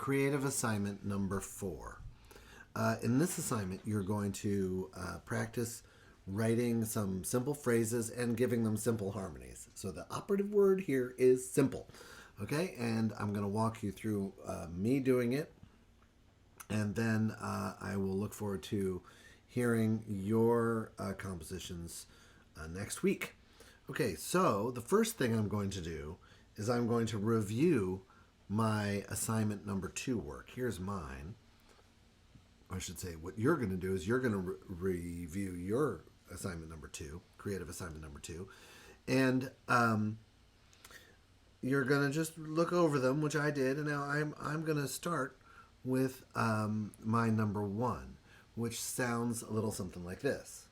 creative assignment number 4. In this assignment, you're going to practice writing some simple phrases and giving them simple harmonies. So the operative word here is simple. Okay, and I'm going to walk you through me doing it, and then I will look forward to hearing your compositions next week. Okay, so the first thing I'm going to do is I'm going to review my assignment number 2 work. Here's mine. I should say what you're going to do is you're going to review your assignment number 2, creative assignment number 2, and you're going to just look over them, which I did, and now I'm going to start with my number 1, which sounds a little something like this.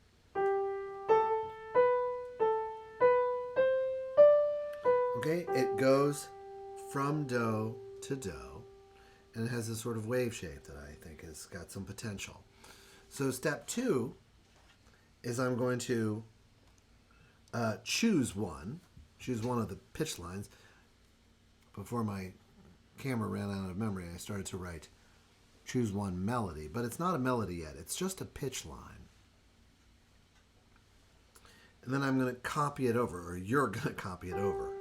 Okay, it goes from do to do, and it has this sort of wave shape that I think has got some potential. So step 2 is I'm going to choose one of the pitch lines. Before my camera ran out of memory, I started to write choose one melody, but it's not a melody yet. It's just a pitch line. And then I'm going to copy it over, or you're going to copy it over.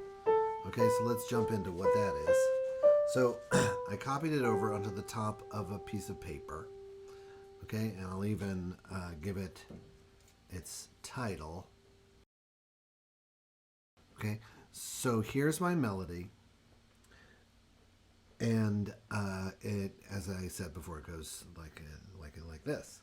Okay, so let's jump into what that is. So I copied it over onto the top of a piece of paper. Okay, and I'll even give it its title. Okay, so here's my melody. And it, as I said before, it goes like this.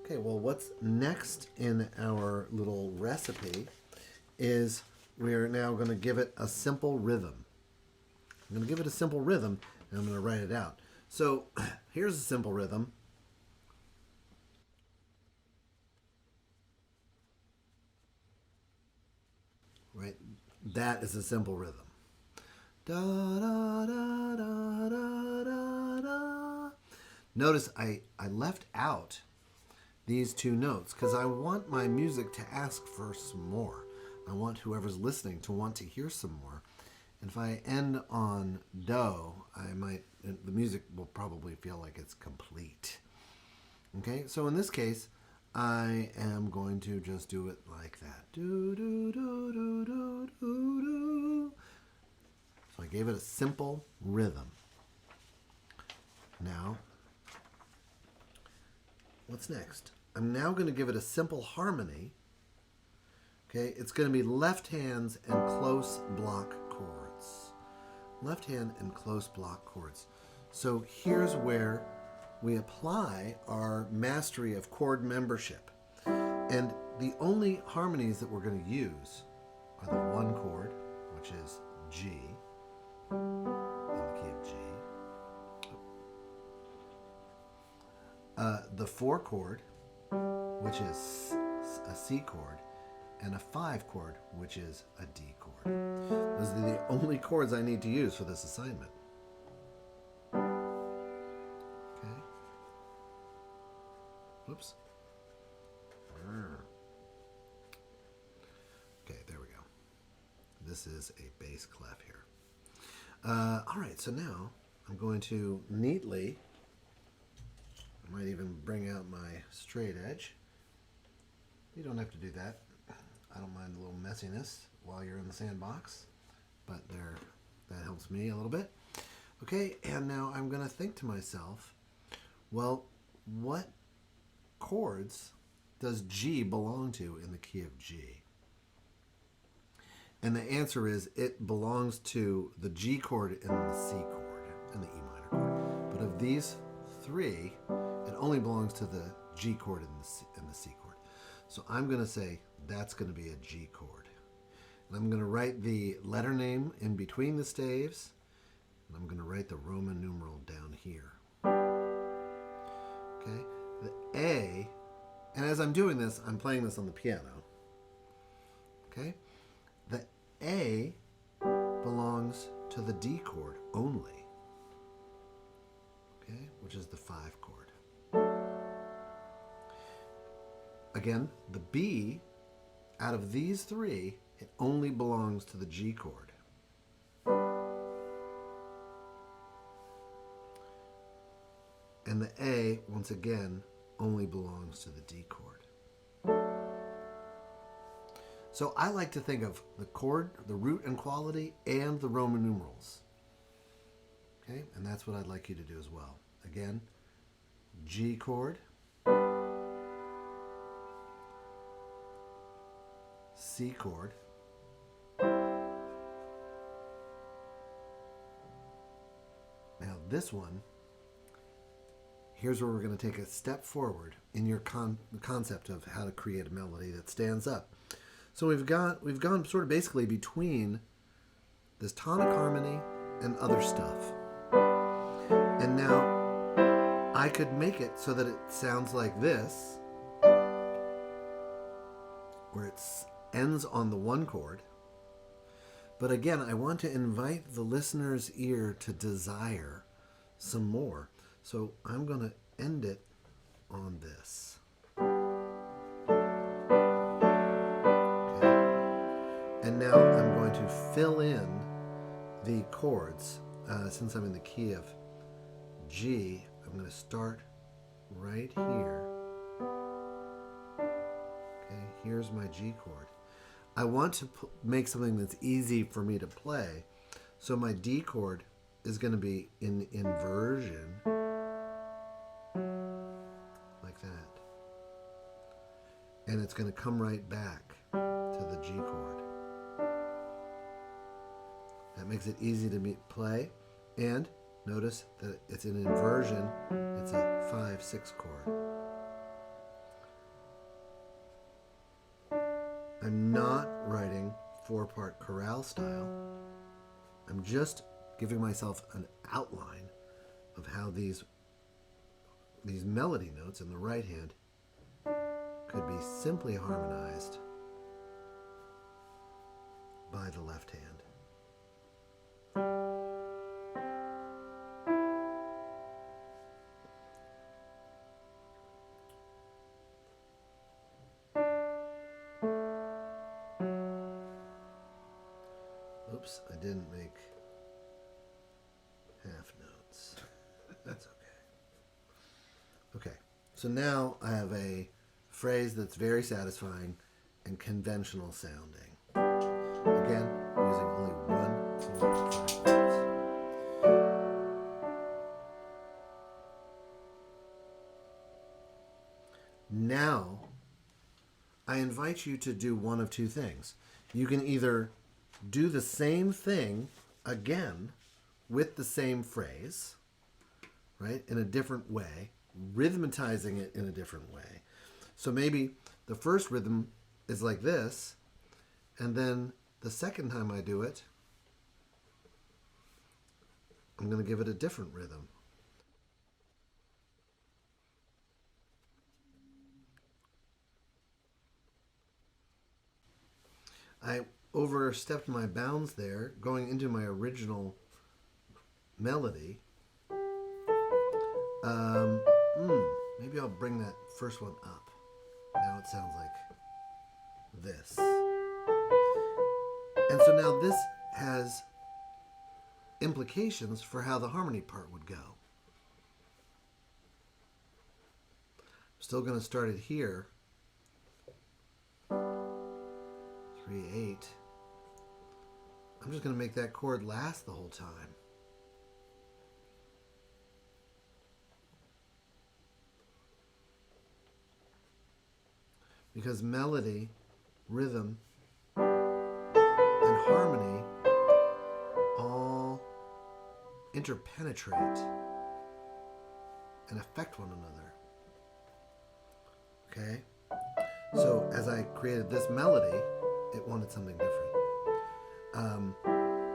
Okay, well, what's next in our little recipe is we're now going to give it a simple rhythm. I'm going to give it a simple rhythm, and I'm going to write it out. So here's a simple rhythm. Right, that is a simple rhythm. Da da da da da da da. Notice I left out these 2 notes because I want my music to ask for some more. I want whoever's listening to want to hear some more. And if I end on do, the music will probably feel like it's complete. Okay, so in this case, I am going to just do it like that. Do, do, do, do, do, do, do. So I gave it a simple rhythm. Now, what's next? I'm now going to give it a simple harmony. Okay, it's going to be left hands and close block chords. Left hand and close block chords. So here's where we apply our mastery of chord membership. And the only harmonies that we're going to use are the 1 chord, which is G, in the key of G. The 4 chord, which is a C chord, and a 5 chord, which is a D chord. Those are the only chords I need to use for this assignment. Okay. Whoops. Okay, there we go. This is a bass clef here. All right, so now I'm going to neatly, I might even bring out my straight edge. You don't have to do that. I don't mind a little messiness while you're in the sandbox, but that helps me a little bit. Okay, and now I'm going to think to myself, well, what chords does G belong to in the key of G? And the answer is it belongs to the G chord and the C chord and the E minor chord. But of these 3, it only belongs to the G chord and the C chord. So I'm going to say that's going to be a G chord. And I'm going to write the letter name in between the staves, and I'm going to write the Roman numeral down here. Okay, the A, and as I'm doing this, I'm playing this on the piano. Okay, the A belongs to the D chord only. Okay, which is the 5 chord. Again, the B out of these three, it only belongs to the G chord. And the A, once again, only belongs to the D chord. So I like to think of the chord, the root and quality, and the Roman numerals. Okay, and that's what I'd like you to do as well. Again, G chord, C chord, now this one, here's where we're going to take a step forward in your concept of how to create a melody that stands up. So we've gone sort of basically between this tonic harmony and other stuff. And now I could make it so that it sounds like this, where it ends on the one chord. But again, I want to invite the listener's ear to desire some more. So I'm going to end it on this. Okay. And now I'm going to fill in the chords. Since I'm in the key of G, I'm going to start right here. Okay, here's my G chord. I want to make something that's easy for me to play. So my D chord is going to be in inversion, like that. And it's going to come right back to the G chord. That makes it easy to play. And notice that it's in inversion. It's a 5/6 chord. I'm not writing 4-part chorale style. I'm just giving myself an outline of how these melody notes in the right hand could be simply harmonized by the left hand. Oops, I didn't make half notes. That's okay. Okay, so now I have a phrase that's very satisfying and conventional sounding. Again, using only 1, 4, and 5 notes. Now, I invite you to do one of two things. You can either do the same thing again with the same phrase, right, in a different way, rhythmatizing it in a different way. So maybe the first rhythm is like this, and then the second time I do it, I'm going to give it a different rhythm. I overstepped my bounds there, going into my original melody. Maybe I'll bring that first one up. Now it sounds like this. And so now this has implications for how the harmony part would go. I'm still going to start it here. 3/8. I'm just going to make that chord last the whole time. Because melody, rhythm, and harmony all interpenetrate and affect one another. Okay? So as I created this melody, it wanted something different.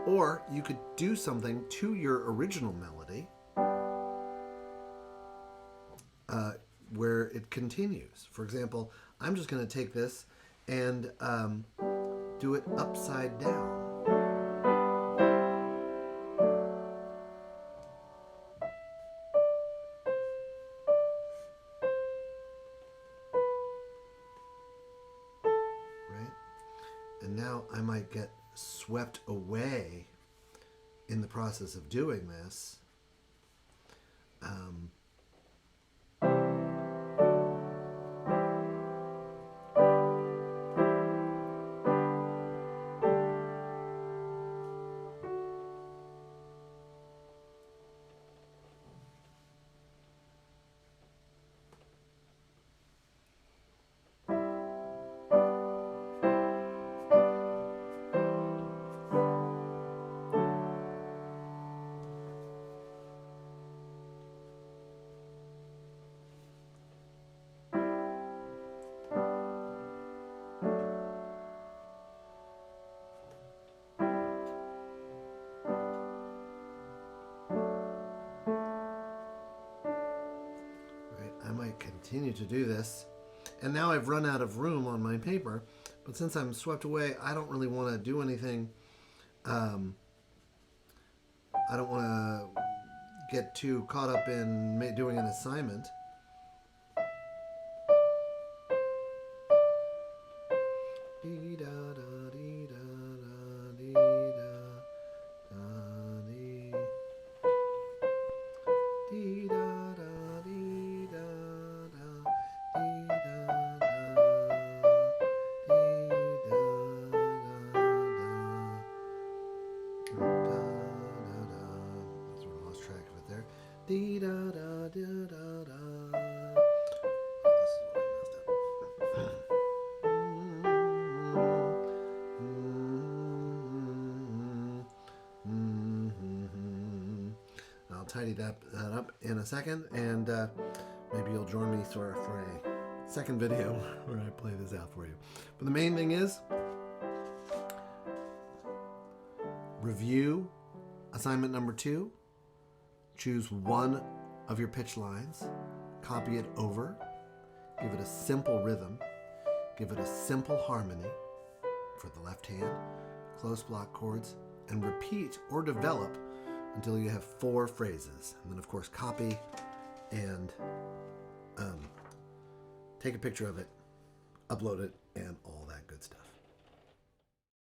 Or you could do something to your original melody where it continues. For example, I'm just going to take this and do it upside down. Right? And now I might get swept away in the process of doing this. I might continue to do this. And now I've run out of room on my paper, but since I'm swept away, I don't really want to do anything. I don't want to get too caught up in doing an assignment. I'll tidy that up in a second, and maybe you'll join me for a second video where I play this out for you. But the main thing is, review assignment number 2. Choose one of your pitch lines, copy it over, give it a simple rhythm, give it a simple harmony for the left hand, close block chords, and repeat or develop until you have 4 phrases. And then, of course, copy and take a picture of it, upload it, and all